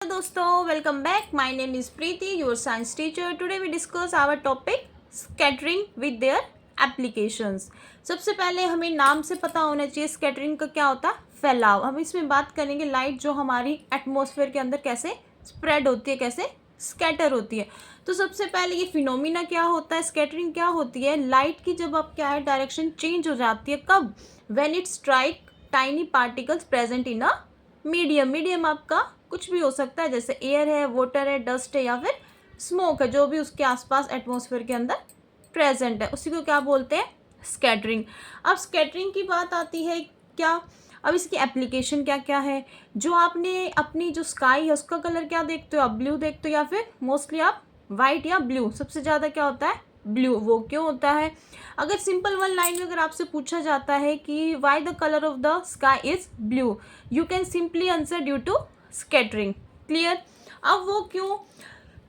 दोस्तों, welcome back. My name is Preeti, your science teacher. Today we discuss our topic scattering with their applications. सबसे पहले हमें नाम से पता होना चाहिए स्कैटरिंग का क्या होता है, फैलाव. हम इसमें बात करेंगे लाइट जो हमारी एटमॉस्फेयर के अंदर कैसे स्प्रेड होती है, कैसे स्कैटर होती है. तो सबसे पहले ये फिनोमिना क्या होता है, स्कैटरिंग क्या होती है. लाइट की जब आप क्या है डायरेक्शन चेंज हो जाती है, कब? When it strike tiny particles present in a medium. Medium आपका कुछ भी हो सकता है, जैसे एयर है, वाटर है, डस्ट है या फिर स्मोक है, जो भी उसके आसपास एटमॉस्फेयर के अंदर प्रेजेंट है, उसी को क्या बोलते हैं, स्कैटरिंग. अब स्कैटरिंग की बात आती है क्या, अब इसकी एप्लीकेशन क्या क्या है. जो आपने अपनी जो स्काई है उसका कलर क्या देखते हो आप, ब्लू देखते हो या फिर मोस्टली आप वाइट या ब्लू. सबसे ज़्यादा क्या होता है, ब्लू. वो क्यों होता है? अगर सिंपल वन लाइन में अगर आपसे पूछा जाता है कि why the colour of the sky is blue, you can simply answer due to scattering. Clear. अब वो क्यों,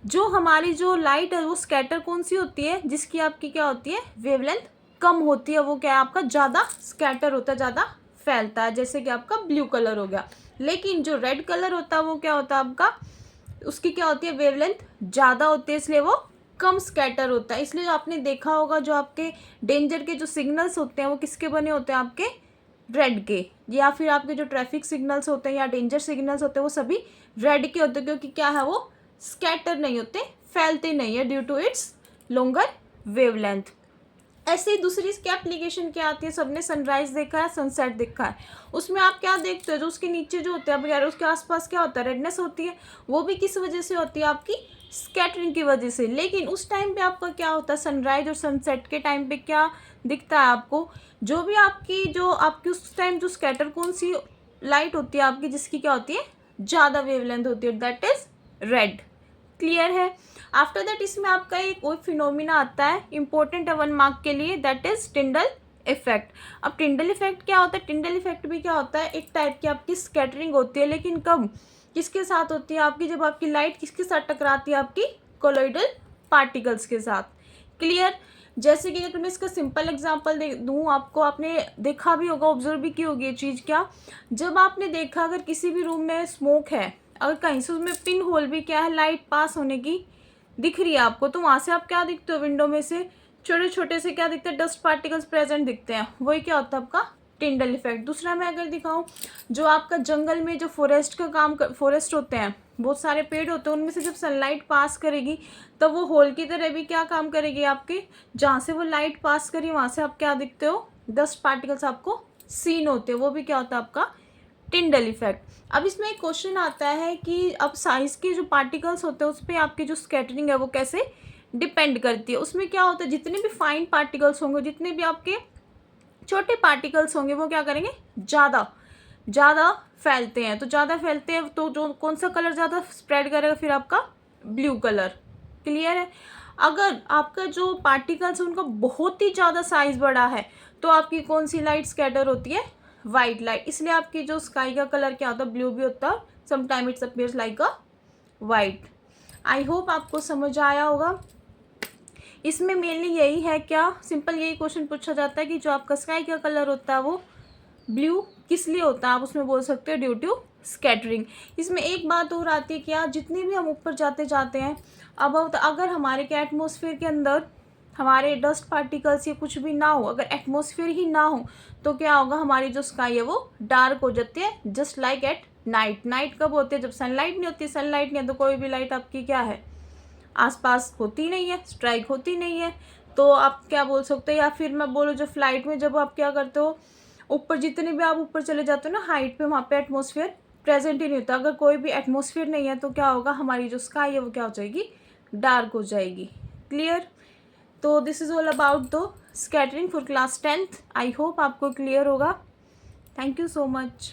जो हमारी जो लाइट है वो स्कैटर कौन सी होती है, जिसकी आपकी क्या होती है, वेवलेंथ कम होती है, वो क्या है आपका ज़्यादा स्कैटर होता है, ज़्यादा फैलता है. जैसे कि आपका ब्लू कलर हो गया. लेकिन जो रेड कलर होता है वो क्या होता है आपका, उसकी क्या होती है, वेवलेंथ ज़्यादा होती है, इसलिए वो कम स्कैटर होता है. इसलिए आपने देखा होगा जो आपके डेंजर के जो सिग्नल्स होते हैं वो किसके बने होते हैं, आपके रेड के. या फिर आपके जो ट्रैफिक सिग्नल्स होते हैं या डेंजर सिग्नल्स होते हैं वो सभी रेड के होते हैं, क्योंकि क्या है, वो स्कैटर नहीं होते, फैलते नहीं है due to its longer wavelength. ऐसे ही दूसरी इसकी एप्लीकेशन क्या आती है, सबने सनराइज देखा है, सनसेट देखा है, उसमें आप क्या देखते हो, जो उसके नीचे जो होते हैं वगैरह उसके आसपास क्या होता है, रेडनेस होती है. वो भी किस वजह से होती है, आपकी स्कैटरिंग की वजह से. लेकिन उस टाइम पे आपका क्या होता है, सनराइज और सनसेट के टाइम पे क्या दिखता है आपको, जो भी आपकी उस टाइम जो स्कैटर कौन सी लाइट होती है आपकी, जिसकी क्या होती है, ज़्यादा वेवलेंथ होती है, दैट इज रेड. क्लियर है. आफ्टर दैट इसमें आपका एक और फिनोमिना आता है, इंपॉर्टेंट है 1 मार्क के लिए, दैट इज टिंडल इफेक्ट. अब टिंडल इफेक्ट क्या होता है, टिंडल इफेक्ट भी क्या होता है, एक टाइप की आपकी स्कैटरिंग होती है. लेकिन कब, किसके साथ होती है आपकी, जब आपकी लाइट किसके साथ टकराती है, आपकी कोलॉइडल पार्टिकल्स के साथ. क्लियर. जैसे कि अगर मैं इसका सिंपल एग्जांपल दे दूँ आपको, आपने देखा भी होगा, ऑब्जर्व भी की होगी ये चीज़. क्या, जब आपने देखा अगर किसी भी रूम में स्मोक है, अगर कहीं से उसमें पिन होल भी क्या है, लाइट पास होने की दिख रही है आपको, तो वहाँ से आप क्या दिखते हो, विंडो में से छोटे छोटे से क्या दिखते हैं, डस्ट पार्टिकल्स प्रेजेंट दिखते हैं. वही क्या होता है आपका टिंडल इफेक्ट. दूसरा मैं अगर दिखाऊं, जो आपका जंगल में जो फॉरेस्ट होते हैं, बहुत सारे पेड़ होते हैं, उनमें से जब सनलाइट पास करेगी तो वो होल की तरह भी क्या काम करेगी आपके, जहाँ से वो लाइट पास करी वहाँ से आप क्या दिखते हो, डस्ट पार्टिकल्स आपको सीन होते हैं. वो भी क्या होता है आपका टिंडल इफेक्ट. अब इसमें एक क्वेश्चन आता है कि अब साइज के जो पार्टिकल्स होते हैं उस पर आपकी जो स्कैटरिंग है वो कैसे डिपेंड करती है. उसमें क्या होता है, जितने भी फाइन पार्टिकल्स होंगे, जितने भी आपके छोटे पार्टिकल्स होंगे, वो क्या करेंगे, ज़्यादा ज़्यादा फैलते हैं. तो ज़्यादा फैलते हैं तो जो कौन सा कलर ज़्यादा स्प्रेड करेगा, फिर आपका ब्लू कलर. क्लियर है. अगर आपका जो पार्टिकल्स है उनका बहुत ही ज़्यादा साइज बड़ा है, तो आपकी कौन सी लाइट स्कैटर होती है, वाइट लाइट. इसलिए आपकी जो स्काई का कलर क्या होता है, ब्लू भी होता है, sometime it's appears like a white. I hope आपको समझ आया होगा. इसमें मेनली यही है, क्या सिंपल यही क्वेश्चन पूछा जाता है कि जो आपका स्काई का कलर होता है वो ब्लू किस लिए होता है, आप उसमें बोल सकते हो ड्यू टू स्कैटरिंग. इसमें एक बात और आती है, क्या जितने भी हम ऊपर जाते जाते हैं, अब अगर हमारे के एटमॉस्फेयर के अंदर हमारे डस्ट पार्टिकल्स या कुछ भी ना हो, अगर एटमॉस्फेयर ही ना हो, तो क्या होगा, हमारी जो स्काई है वो डार्क हो जाती है, just like at night. Night कब होती है, जब सनलाइट नहीं होती. सनलाइट नहीं है तो कोई भी लाइट आपकी क्या है, आसपास होती नहीं है, स्ट्राइक होती नहीं है. तो आप क्या बोल सकते हो, या फिर मैं बोलूँ जो फ्लाइट में जब आप क्या करते हो, ऊपर जितने भी आप ऊपर चले जाते हो ना हाइट पे, वहाँ पे एटमॉस्फेयर प्रेजेंट ही नहीं होता. अगर कोई भी एटमॉस्फेयर नहीं है तो क्या होगा, हमारी जो स्काई है वो क्या हो जाएगी, डार्क हो जाएगी. क्लियर. तो this is all about the scattering for class 10th. I hope आपको क्लियर होगा. Thank you so much.